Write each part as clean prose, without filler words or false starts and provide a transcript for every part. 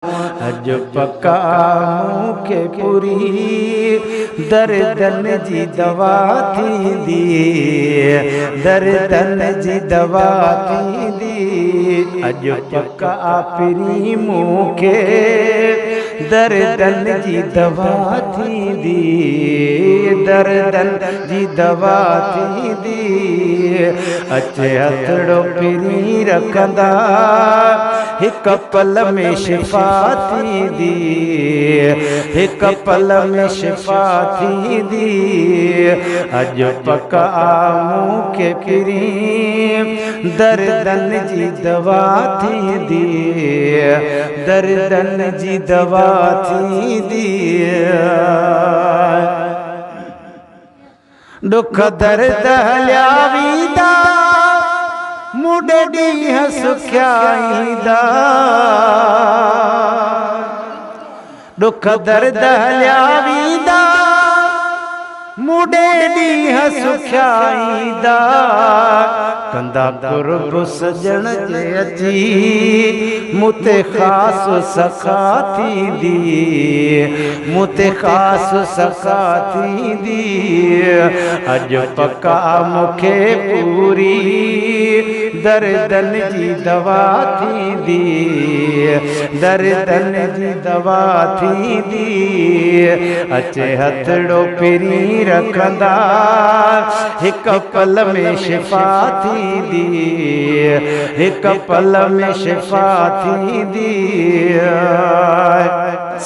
अज पका मूंखे पूरी दर्दन जी दवा थींदी, दर्दन जी दवा थींदी। अज पका पिरी मूंखे दर्दन जी दवा थींदी, दर्दन जी दवा थींदी। अचे हथड़ो पिरी रखंदा हिक पल में शिफा थींदी, हिक पल में शिफा थींदी। अज पका मूंखे पिरी दर्दन जी दवा थींदी, दर्दन जी दवा थींदी। दुख दर्द हलिया वींदा मुंडे ॾींहं सुखिया ईंदा, दुख दर्द हलिया वींदा मुंडे ॾींहं सुखिया ईंदा। कंदा कुर्ब सजण ते अची मूंते ख़ासि सखा थींदी, मूंते ख़ासि सखा थींदी। अज पका मूंखे पूरी दर्दन जी दवा थींदी, दर्दन जी दवा थींदी। अचे हथड़ो पिरी रखंदा हिक पल में शिफा थींदी, हिक पल में शिफा थींदी।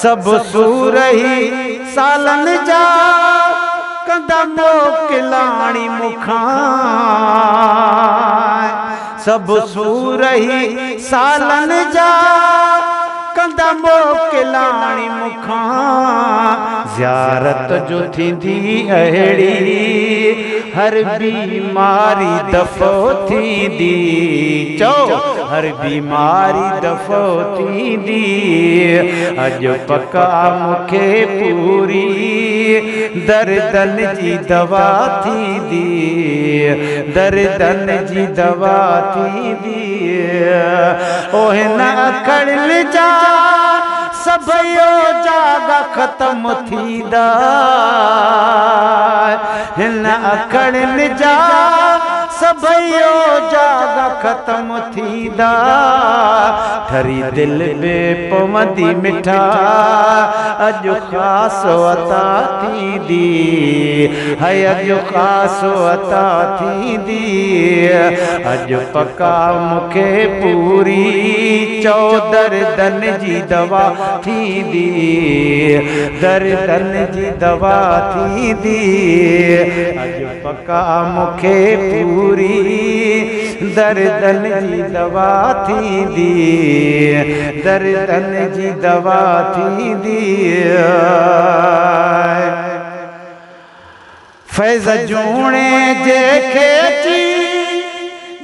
सब सूर ही सालन जा कंदा मोकिलाणी मुखां, सब सूर ही सालन जा कंदा मोकिलाणी मुखां। ज़ियारत जो थींदी अहिड़ी हर बीमारी दफ़ो थींदी, चओ हर बीमारी दफ़ो थींदी। अज पका मूंखे पूरी दर्दन जी दवा थींदी, दर्दन जी दवा थींदी। ओ हिन अखड़ियुनि जा सभयो जागा ख़त्म थींदा, हिन अखड़ियुनि जा सभयो जागा ख़त्म थींदा। ठरी दिल में पवंदी मिठा अॼु ख़ासि अता थींदी, है अॼु ख़ासि अता थींदी। अॼु पका मूंखे पूरी चओ दर्दन जी दवा थींदी, दर्दन जी दवा थींदी। अॼु पका मूंखे पूरी दर्दन जी दवा थींदी, दर्दन जी दवा थींदी। फैज़ जूणे जेके अची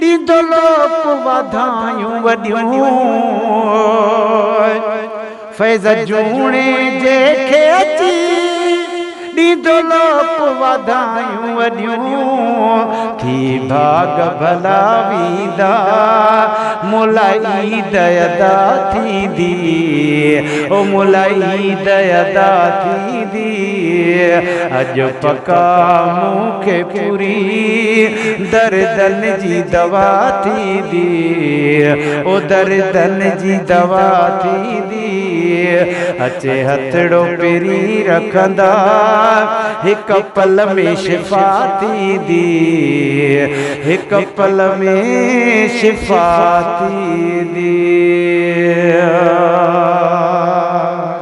ॾींदो लोक वाधायूं वॾियूं, फैज़ जूणे जेके अची ॾींदो लोक वाधायूं वॾियूं। थी भाग भला वींदा मुलाई दयदा थींदी, ओ मुलाई दयदा थींदी। अॼु पका मूंखे पूरी दर्दन जी दवा थींदी, ओ दर्दन जी दवा थींदी। अचे हथड़ो पिरी रखंदा हिक पल में शिफा थींदी, हिक पल में शिफा थींदी।